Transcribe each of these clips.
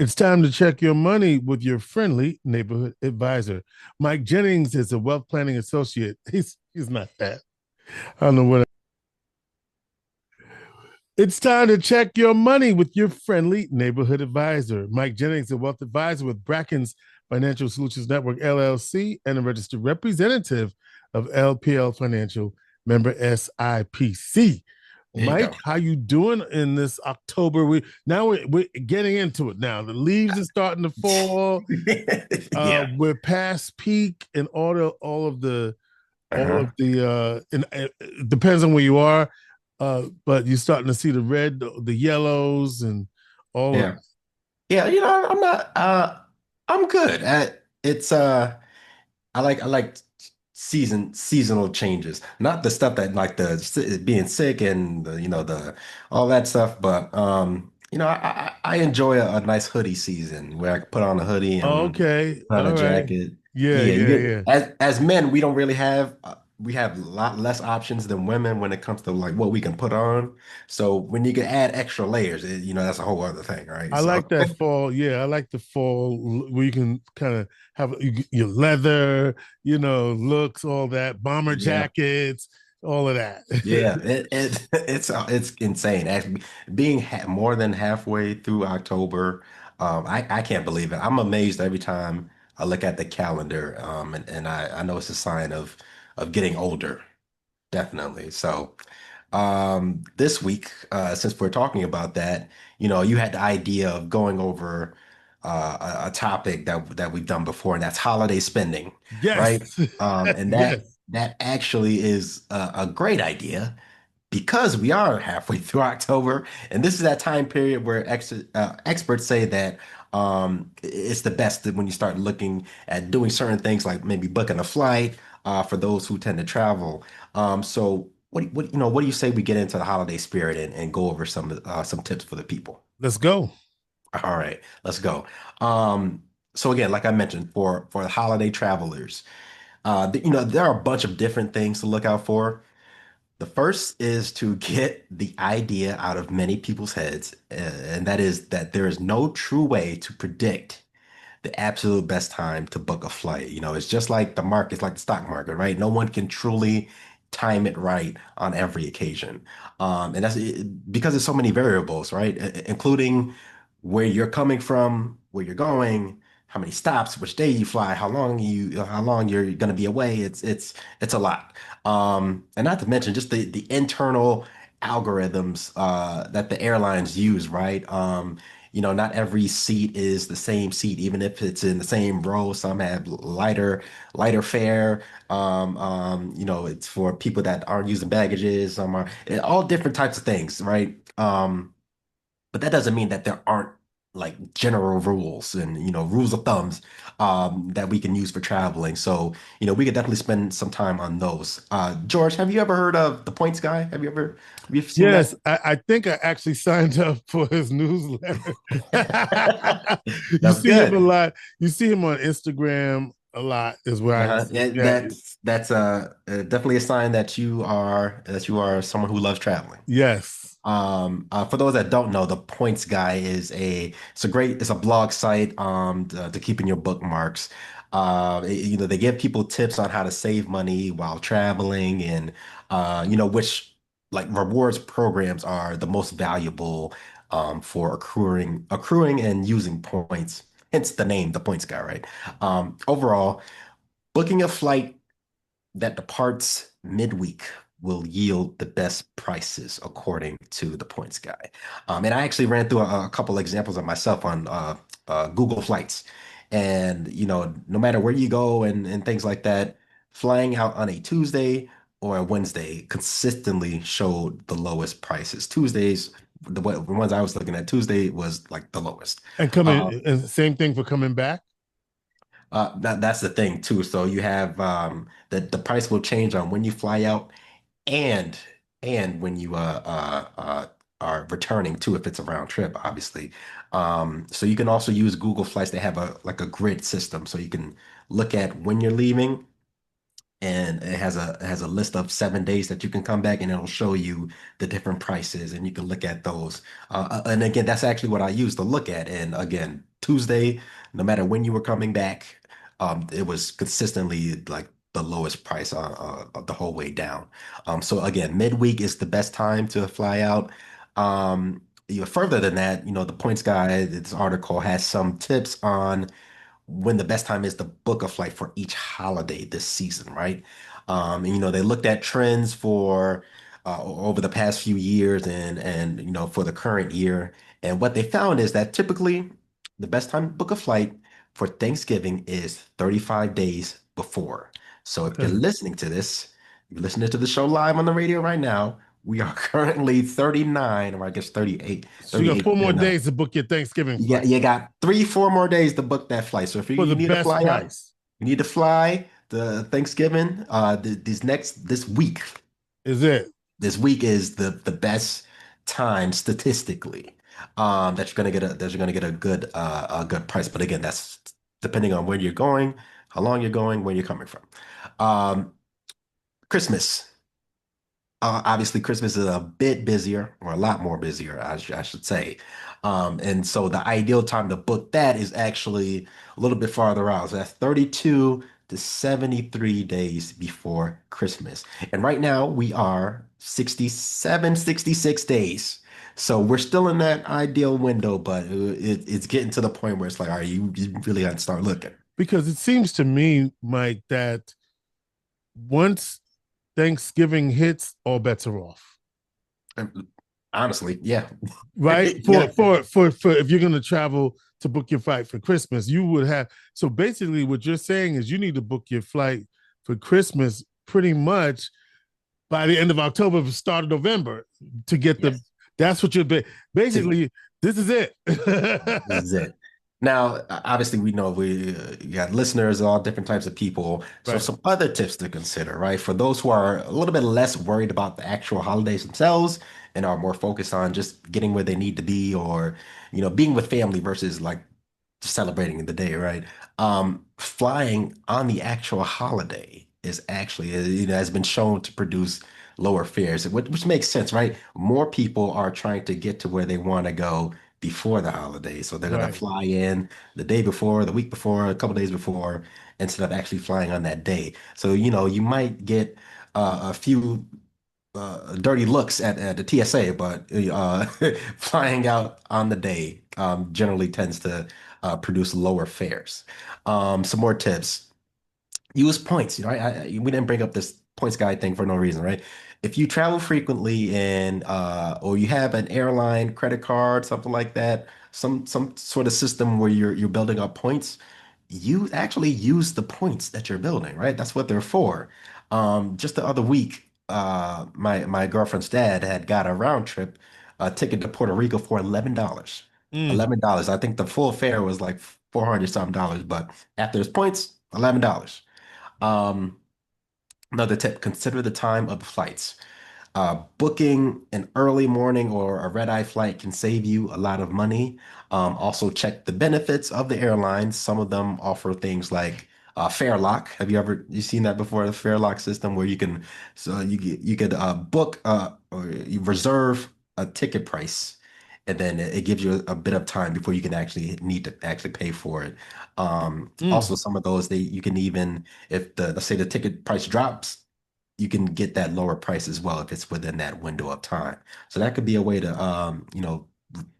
It's time to check your money with your friendly neighborhood advisor. Mike Jennings is a wealth planning associate. He's not that. I don't know what. It's time to check your money with your friendly neighborhood advisor. Mike Jennings, a wealth advisor with Bracken's Financial Solutions Network LLC and a registered representative of LPL Financial, member SIPC. There you Mike, go. how you doing in this October? We're getting into it now. The leaves are starting to fall. Yeah. We're past peak, and all of Uh-huh. the and it depends on where you are, but you're starting to see the red, the yellows, and all of. Yeah. Yeah, I'm not I'm good. It's I like seasonal changes. Not the stuff that like being sick and the all that stuff, but I enjoy a nice hoodie season where I can put on a hoodie Oh, and okay, put on a all right, jacket. yeah, Yeah, you yeah, get yeah. as men, we don't really have we have a lot less options than women when it comes to like what we can put on. So when you can add extra layers, that's a whole other thing, right? I So like that fall. Yeah, I like the fall where you can kind of have your leather, looks, all that, bomber yeah. jackets, all of that. Yeah, it's insane. Actually, being more than halfway through October, I can't believe it. I'm amazed every time I look at the calendar, and I know it's a sign of getting older, definitely. So, this week, since we're talking about that, you had the idea of going over a topic that we've done before, and that's holiday spending, Yes, right? And that yes, that actually is a great idea because we are halfway through October, and this is that time period where experts say that it's the best when you start looking at doing certain things like maybe booking a flight for those who tend to travel. So what do you say we get into the holiday spirit and go over some tips for the people? let's go. All right, let's go. Um, so again, like I mentioned, for the holiday travelers, there are a bunch of different things to look out for. The first is to get the idea out of many people's heads, and that is that there is no true way to predict the absolute best time to book a flight. It's just like the market, like the stock market, right? No one can truly time it right on every occasion. And because there's so many variables, right? Including where you're coming from, where you're going, how many stops, which day you fly, how long you're going to be away. It's a lot. And not to mention just the internal algorithms that the airlines use, right? Not every seat is the same seat, even if it's in the same row. Some have lighter fare. It's for people that aren't using baggages. Some are all different types of things, right? But that doesn't mean that there aren't like general rules and rules of thumbs that we can use for traveling. So we could definitely spend some time on those. George, have you ever heard of the Points Guy? Have you ever seen Yes, that? I think I actually signed up for his newsletter. You That's see him a good. lot. You see him on Instagram a lot, is where I Yeah, yeah. that's definitely a sign that you are someone who loves traveling. Yes. For those that don't know, the Points Guy it's a blog site to keep in your bookmarks. They give people tips on how to save money while traveling and which like rewards programs are the most valuable for accruing and using points. Hence the name, the Points Guy, right? Overall, booking a flight that departs midweek will yield the best prices according to the points guy. And I actually ran through a couple examples of myself on Google Flights. And, no matter where you go and things like that, flying out on a Tuesday or a Wednesday consistently showed the lowest prices. The ones I was looking at, Tuesday was like the lowest. And Uh, coming and same thing for coming back. that's the thing too. So you have the price will change on when you fly out and when you are returning too if it's a round trip, obviously. So you can also use Google Flights. They have a like a grid system, so you can look at when you're leaving and it has a list of 7 days that you can come back, and it'll show you the different prices, and you can look at those. And again, that's actually what I used to look at. And again, Tuesday, no matter when you were coming back, it was consistently like the lowest price the whole way down. So again, midweek is the best time to fly out. Further than that, the points guy, this article has some tips on when the best time is to book a flight for each holiday this season, right? And they looked at trends for over the past few years and for the current year. And what they found is that typically the best time to book a flight for Thanksgiving is 35 days before. So if you're Okay. listening to this, you're listening to the show live on the radio right now. We are currently 39, or I guess 38, So you got 38 4 more depending on days to book your Thanksgiving you got flight you got 3, 4 more days to book that flight. So if you, for you the need to best fly out, price. you need to fly the Thanksgiving. This week. Is it? This week is the best time statistically. That you're gonna get a good price. But again, that's depending on where you're going, how long you're going, where you're coming from. Um, Christmas. Obviously, Christmas is a bit busier, or a lot more busier, I should say. And so the ideal time to book that is actually a little bit farther out. So that's 32 to 73 days before Christmas. And right now we are 67, 66 days. So we're still in that ideal window, but it's getting to the point where it's like, all right, you really got to start looking. Because it seems to me, Mike, that once Thanksgiving hits, all bets are off. And honestly, yeah. Right? For Yeah. if you're gonna travel to book your flight for Christmas, you would have so basically what you're saying is you need to book your flight for Christmas pretty much by the end of October, start of November to get the Yes. that's what you're basically this is it. This is it. Now, obviously, we know you got listeners, all different types of people. So, Right. some other tips to consider, right? For those who are a little bit less worried about the actual holidays themselves and are more focused on just getting where they need to be, or being with family versus like just celebrating the day, right? Flying on the actual holiday is actually, has been shown to produce lower fares, which makes sense, right? More people are trying to get to where they want to go before the holiday. So they're going to Right. fly in the day before, the week before, a couple days before, instead of actually flying on that day. So, you might get a few dirty looks at the TSA, but flying out on the day generally tends to produce lower fares. Some more tips. Use points. We didn't bring up this points guide thing for no reason, right? If you travel frequently and or you have an airline credit card, something like that, some sort of system where you're building up points, you actually use the points that you're building, right? That's what they're for. Just the other week, my girlfriend's dad had got a round trip ticket to Puerto Rico for $11. Mm. $11. I think the full fare was like 400 something dollars, but after his points, $11. Um, Another tip, consider the time of the flights. Booking an early morning or a red-eye flight can save you a lot of money. Also, check the benefits of the airlines. Some of them offer things like fare lock. Have you seen that before? The fare lock system where you could book or you reserve a ticket price, and then it gives you a bit of time before you can actually need to actually pay for it. Mm. Also, some of those you can even, if let's say the ticket price drops, you can get that lower price as well if it's within that window of time. So that could be a way to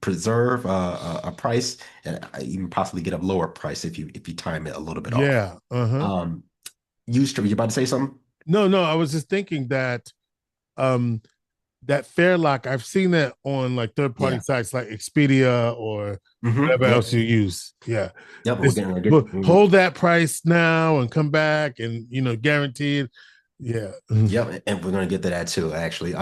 preserve a price, and even possibly get a lower price if you time it a little bit off. Yeah. Uh-huh. Um, you about to say something? No, no, I was just thinking that um that Fairlock, I've seen that on like third party Yeah. sites like Expedia or whatever Yep. else you use. Yeah. Yep. We're Just getting we're getting hold that price now and come back and guaranteed. Yeah. Yep, and we're gonna get to that too, actually.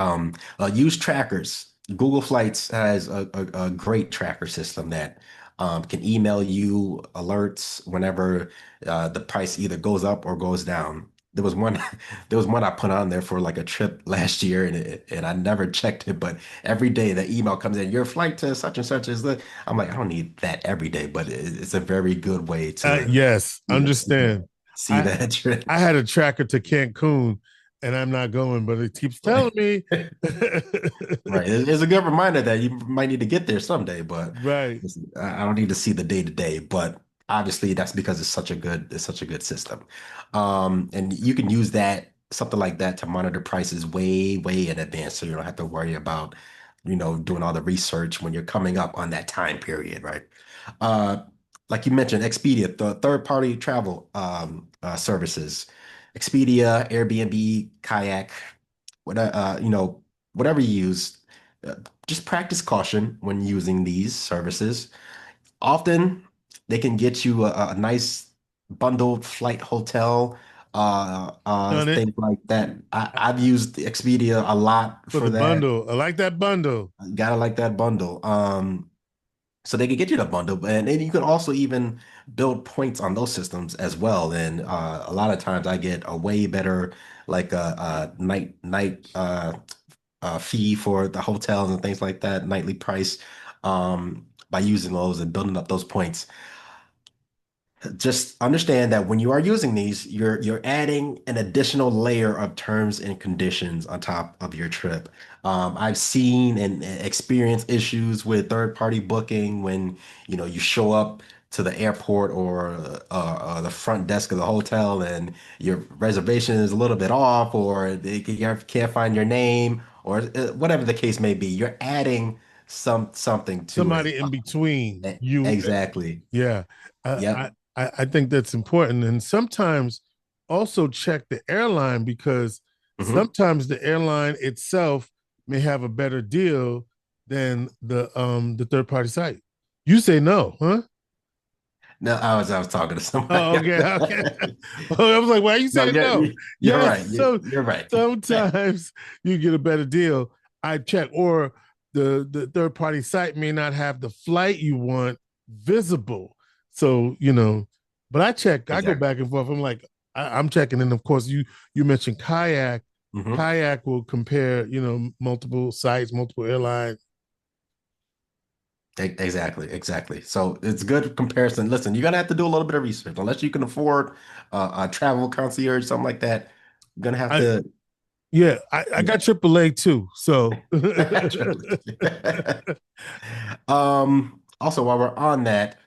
Use trackers. Google Flights has a great tracker system that can email you alerts whenever the price either goes up or goes down. There was one, there was one I put on there for like a trip last year, and I never checked it, but every day the email comes in, your flight to such and such is the. I'm like, I don't need that every day, but it's a very good way to Yes, see understand. see I that trend. I had a tracker to Cancun, and I'm not going, but it keeps telling me. Right. It's a good reminder that you might need to get there someday, but Right. I don't need to see the day to day. But obviously that's because it's such a good system. And you can use that, something like that, to monitor prices way, way in advance. So you don't have to worry about, doing all the research when you're coming up on that time period, right? Uh, like you mentioned, Expedia, the third-party travel services, Expedia, Airbnb, Kayak, whatever you use, uh, just practice caution when using these services. Often they can get you a nice bundled flight hotel, Done it things like that. I've used Expedia a lot for for the that. bundle. I like that bundle. Gotta like that bundle. So they can get you the bundle, and then you can also even build points on those systems as well. And a lot of times I get a way better, like a night fee for the hotels and things like that, nightly price, by using those and building up those points. Just understand that when you are using these, you're adding an additional layer of terms and conditions on top of your trip. I've seen and experienced issues with third-party booking when you show up to the airport or the front desk of the hotel and your reservation is a little bit off, or you can't find your name, or whatever the case may be. You're adding something to it. Somebody in between you. Exactly. Yeah, uh, I Yep. I think that's important, and sometimes also check the airline because Mhm. sometimes the airline itself may have a better deal than the third party site. You say no, huh? No, I was talking to somebody Oh, else. okay, okay. Oh, I was like, why are you No, saying no? you're Yes. right. So You're right. sometimes you get a better deal. I check, or the third party site may not have the flight you want visible. So but I check. I go Exactly. back and forth. I'm like, I'm checking, and of course you mentioned Kayak. Hmm. Kayak will compare multiple sites, multiple airlines. Exactly. Exactly. So it's good comparison. Listen, you're gonna have to do a little bit of research. Unless you can afford a travel concierge, something like that, you're gonna have I to. Yeah, I got AAA too. So Also, while we're on that,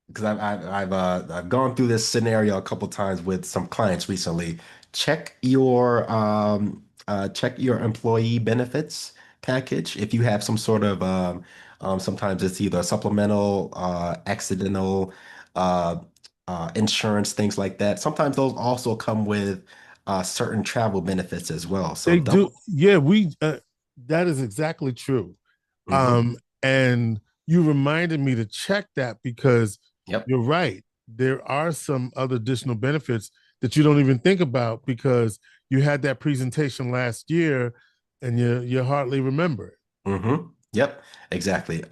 because I've gone through this scenario a couple times with some clients recently. Check your employee benefits package. If you have some sort of sometimes it's either supplemental, accidental, uh, insurance, things like that. Sometimes those also come with certain travel benefits as well. So they do. double. Yeah, we that is exactly true. Hmm. And you reminded me to check that because Yep. you're right. There are some other additional benefits that you don't even think about because you had that presentation last year and you hardly remember it. Yep, exactly.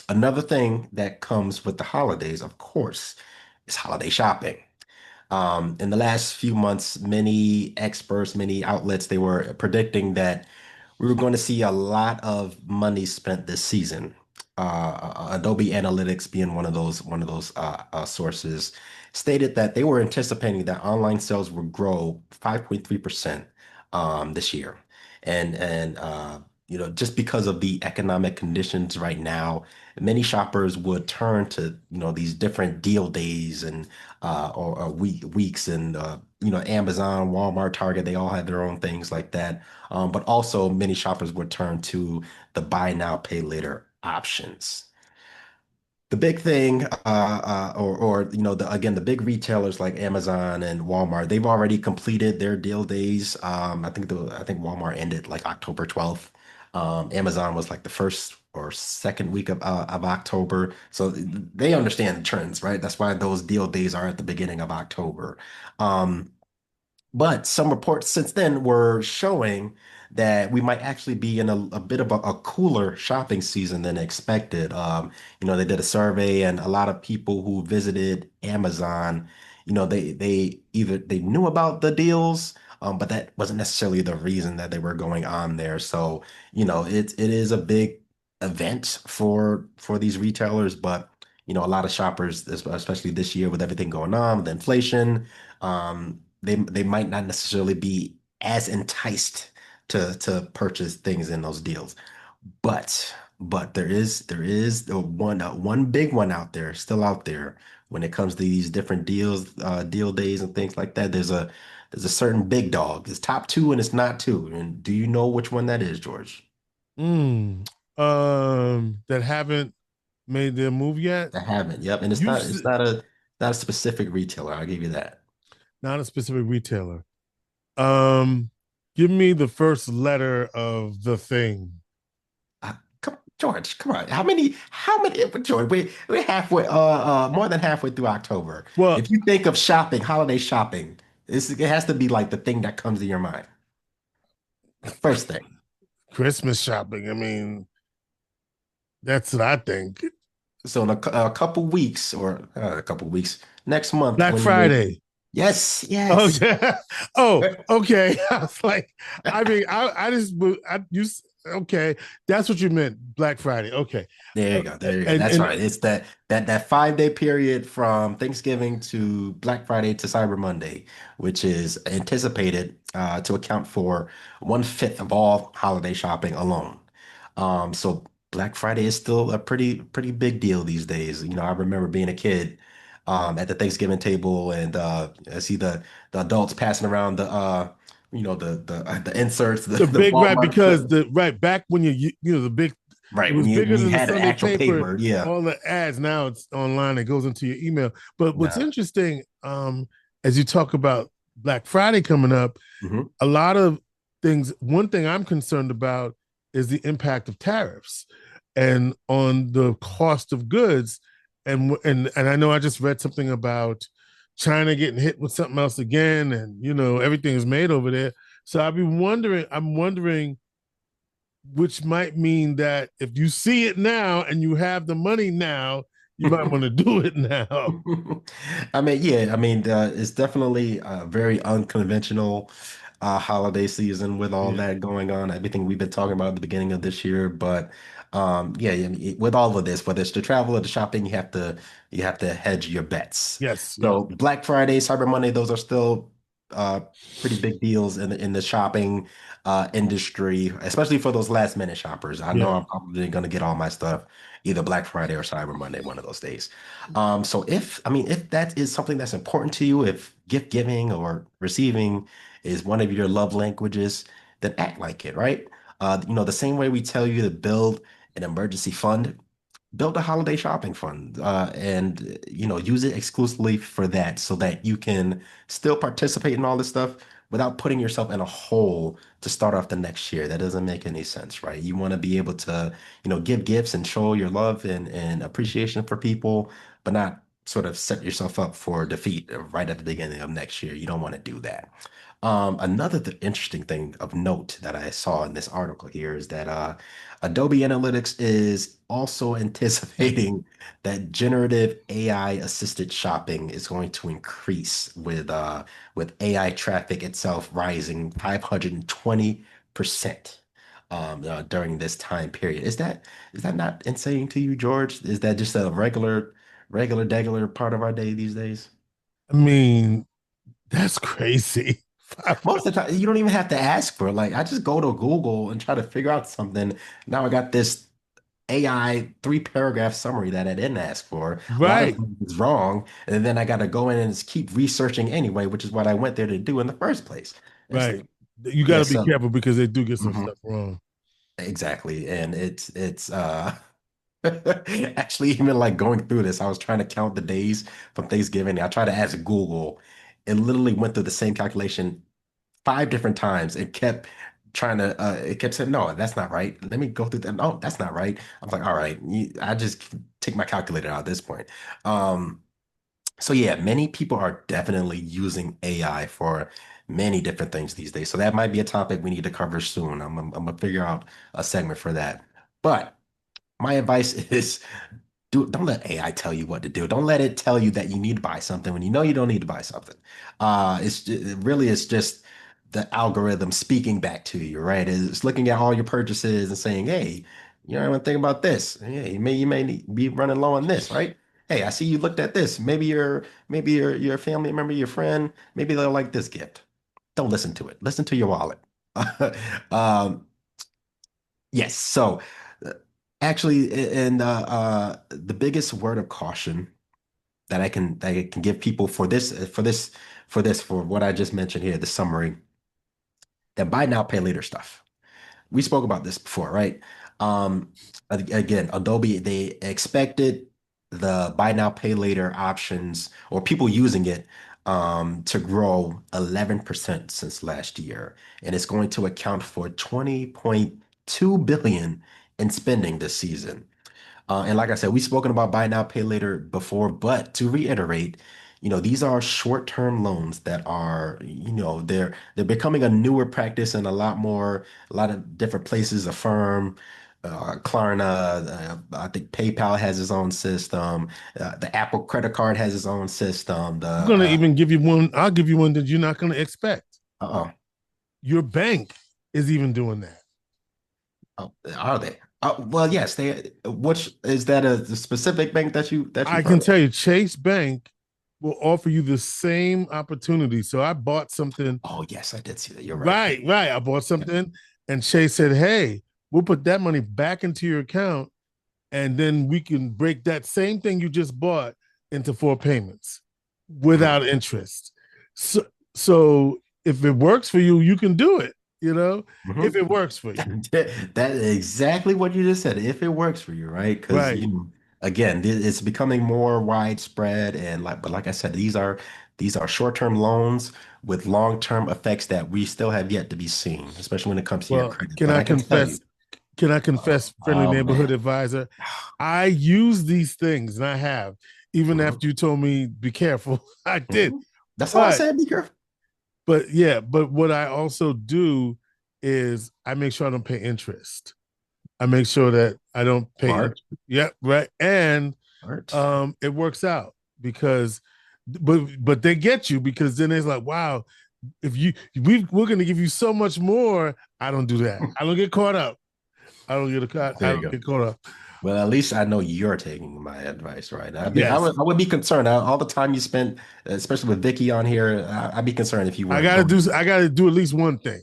Another thing that comes with the holidays, of course, is holiday shopping. In the last few months, many experts, many outlets, they were predicting that we were going to see a lot of money spent this season. Adobe Analytics being one of those sources stated that they were anticipating that online sales would grow 5.3% this year, and just because of the economic conditions right now, many shoppers would turn to these different deal days and or weeks, and Amazon, Walmart, Target, they all have their own things like that. But also many shoppers would turn to the buy now, pay later options. The big thing, or the big retailers like Amazon and Walmart, they've already completed their deal days. I think Walmart ended like October 12th. Amazon was like the first or second week of October. So they understand the trends, right? That's why those deal days are at the beginning of October. Um, but some reports since then were showing that we might actually be in a bit of a cooler shopping season than expected. They did a survey, and a lot of people who visited Amazon, they either they knew about the deals, but that wasn't necessarily the reason that they were going on there. So, it is a big event for these retailers, but a lot of shoppers, especially this year with everything going on with inflation, they might not necessarily be as enticed to purchase things in those deals. But there is the one big one out there, still out there when it comes to these different deals, deal days and things like that. There's a certain big dog. It's top two and it's not two. And do you know which one that is, George? Mm, that haven't made their move yet. I haven't. Yep. And it's You not s- it's not a specific retailer. I'll give you that. Not a specific retailer. Um, Give me the first letter of the thing. Come, George, come on. George, we're halfway, more than halfway through October. Well, If you think of shopping, holiday shopping, it has to be like the thing that comes to your mind. First thing. Christmas shopping. I mean, that's what I think. So in a couple weeks or a couple weeks, next month Black when you're, Friday. yes, Oh yes. yeah. Oh, okay. I was like, I mean, I just I you okay. That's what you meant, Black Friday. Okay. There Uh, you go. There you go. And That's right. It's that 5 day period from Thanksgiving to Black Friday to Cyber Monday, which is anticipated to account for 1/5 of all holiday shopping alone. So Black Friday is still a pretty big deal these days. I remember being a kid at the Thanksgiving table and I see the adults passing around the inserts, the the the big right Walmart because the right back when the big it right was when bigger you than the had an Sunday actual paper, paper, yeah. all the ads. Now it's online, it goes into your email. But what's Nah. interesting, as you talk about Black Friday coming up, Mhm. a lot of things, one thing I'm concerned about is the impact of tariffs and on the cost of goods. And I know I just read something about China getting hit with something else again, and everything is made over there. So I'm wondering, which might mean that if you see it now and you have the money now, you might want to do it now. I mean, yeah, I mean, it's definitely a very unconventional holiday season with all Yeah. that going on, everything we've been talking about at the beginning of this year. But yeah, I mean, with all of this, whether it's the travel or the shopping, you have to hedge your bets. Yes. Yes. So Black Friday, Cyber Monday, those are still uh, pretty big deals in the shopping industry, especially for those last minute shoppers. I know Yeah. I'm probably gonna get all my stuff either Black Friday or Cyber Monday, one of those days. So if that is something that's important to you, if gift giving or receiving is one of your love languages, then act like it, right? The same way we tell you to build an emergency fund, build a holiday shopping fund, and use it exclusively for that, so that you can still participate in all this stuff without putting yourself in a hole to start off the next year. That doesn't make any sense, right? You want to be able to give gifts and show your love and appreciation for people, but not sort of set yourself up for defeat right at the beginning of next year. You don't want to do that. Another interesting thing of note that I saw in this article here is that Adobe Analytics is also anticipating that generative AI assisted shopping is going to increase with AI traffic itself rising 520% during this time period. Is that not insane to you, George? Is that just a regular part of our day these days? I mean, that's crazy. Most of the time, you don't even have to ask for it. Like, I just go to Google and try to figure out something. Now I got this AI 3 paragraph summary that I didn't ask for. A lot of Right. it is wrong. And then I got to go in and just keep researching anyway, which is what I went there to do in the first place. It's Right. like, You got yeah, to be so careful because they do get some mhm, stuff wrong. exactly. And it's actually even like going through this, I was trying to count the days from Thanksgiving. I tried to ask Google. It literally went through the same calculation 5 different times. It kept saying, no, that's not right. Let me go through that. No, that's not right. I was like, all right, I just take my calculator out at this point. Um, so yeah, many people are definitely using AI for many different things these days. So that might be a topic we need to cover soon. I'm gonna figure out a segment for that. But my advice is don't let AI tell you what to do. Don't let it tell you that you need to buy something when you know you don't need to buy something. It really is just the algorithm speaking back to you, right? It's looking at all your purchases and saying, "Hey, you know, I want to think about this. Yeah, you may be running low on this, right?" Hey, I see you looked at this. Maybe your family member, your friend, maybe they'll like this gift. Don't listen to it. Listen to your wallet. Um, yes. So uh, actually, and the biggest word of caution that I can give people for what I just mentioned here, the summary, that buy now, pay later stuff. We spoke about this before, right? Um, again, Adobe, they expected the buy now, pay later options or people using it to grow 11% since last year. And it's going to account for 20.2 billion in spending this season. And like I said, we've spoken about buy now, pay later before, but to reiterate, these are short-term loans that are, they're becoming a newer practice in a lot of different places, Affirm, Klarna, I think PayPal has its own system, the Apple credit card has its own system, the I'm gonna even give you one. I'll give you one that you're not gonna expect. uh-oh, Your bank is even doing that. oh, are they? Well, yes, which is that a specific bank that you've I heard can of? tell you, Chase Bank will offer you the same opportunity. So I bought something. Oh, yes, I did see that. You're right. Right, right. I bought Yeah. something, and Chase said, "Hey, we'll put that money back into your account, and then we can break that same thing you just bought into four payments Mhm. without interest." So, so if it works for you, you can do it. You know, if Mhm. it works for you, That is exactly what you just said. If it works for you, right? Because right? again, it's becoming more widespread, and but like I said, these are short-term loans with long-term effects that we still have yet to be seen, especially when it comes to your Well, credit. can But I I can tell confess? you, Can I oh, confess, friendly oh neighborhood man. advisor? I use these things, and I have, even Mhm. after you told me be careful. I did, Mhm. That's all I but said. Be careful. yeah, but what I also do is I make sure I don't pay interest. I make sure that I don't pay. Smart. Yeah, right, and Smart. it works out because, but they get you because then it's like, wow, if we're going to give you so much more. I don't do that. I don't get caught up. I don't get caught. I There you don't go. get caught up. Well, at least I know you're taking my advice, right? I Yes, would, I would be concerned. All the time you spent, especially with Vicky on here, I'd be concerned if you I weren't gotta going. do. I gotta do at least one thing.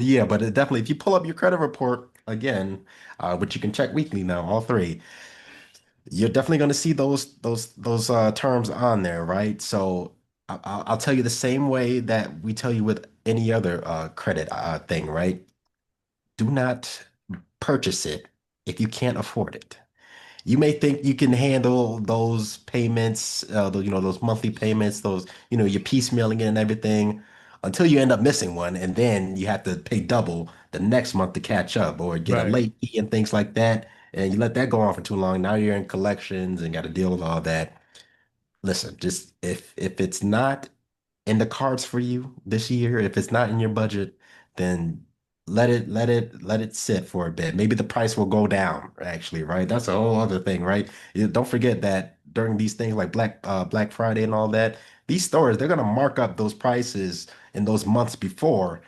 Yeah, but definitely, if you pull up your credit report again, which you can check weekly now, all three, you're definitely going to see those terms on there, right? So I'll tell you the same way that we tell you with any other credit thing, right? Do not purchase it if you can't afford it. You may think you can handle those payments, those monthly payments, you're piecemealing it and everything until you end up missing one. And then you have to pay double the next month to catch up or get a Right. late fee and things like that. And you let that go on for too long. Now you're in collections and got to deal with all that. Listen, just if it's not in the cards for you this year, if it's not in your budget, then let it sit for a bit. Maybe the price will go down, actually, right? That's a whole other thing, right? Don't forget that during these things like Black Friday and all that, these stores, they're gonna mark up those prices in those months before,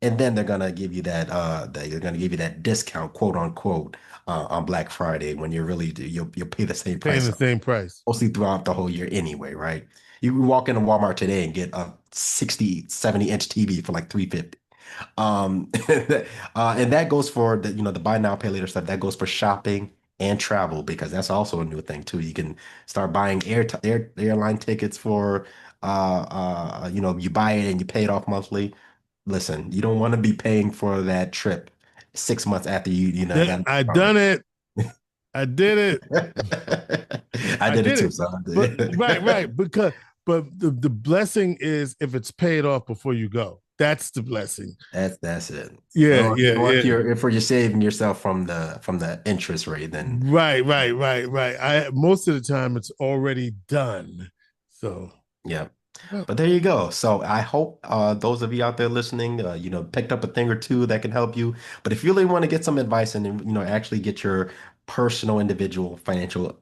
and then they're gonna give you that discount, quote unquote, on Black Friday when you'll pay the same Paying price the same price. mostly throughout the whole year anyway, right? You can walk into Walmart today and get a 60, 70-inch TV for like 350. And that goes for the buy now, pay later stuff. That goes for shopping and travel because that's also a new thing too. You can start buying airline tickets for you buy it and you pay it off monthly. Listen, you don't want to be paying for that trip 6 months after you Yeah, got I it. done it. I did it. I I did it did too, it. so But right, right. Because but the blessing is if it's paid off before you go. That's the blessing. that's it. Yeah, Or, yeah, or if yeah. you're saving yourself from the interest rate, then Right, right, right, right. I most of the time it's already done. So yeah. yeah. But there you go. So I hope those of you out there listening, picked up a thing or two that can help you. But if you really want to get some advice and actually get your personal, individual financial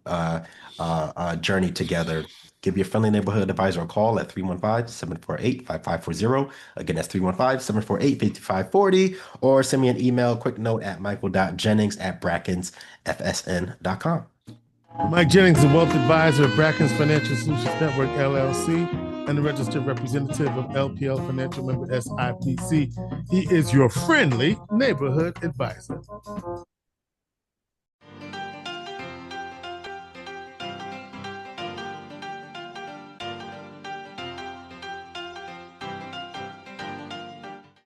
journey together, Give your friendly neighborhood advisor a call at 315-748-5540. Again, that's 315-748-5540. Or send me an email, quick note at michael.jennings@brackensfsn.com. Mike Jennings, the wealth advisor of Bracken's Financial Solutions Network, LLC, and the registered representative of LPL Financial member SIPC. He is your friendly neighborhood advisor.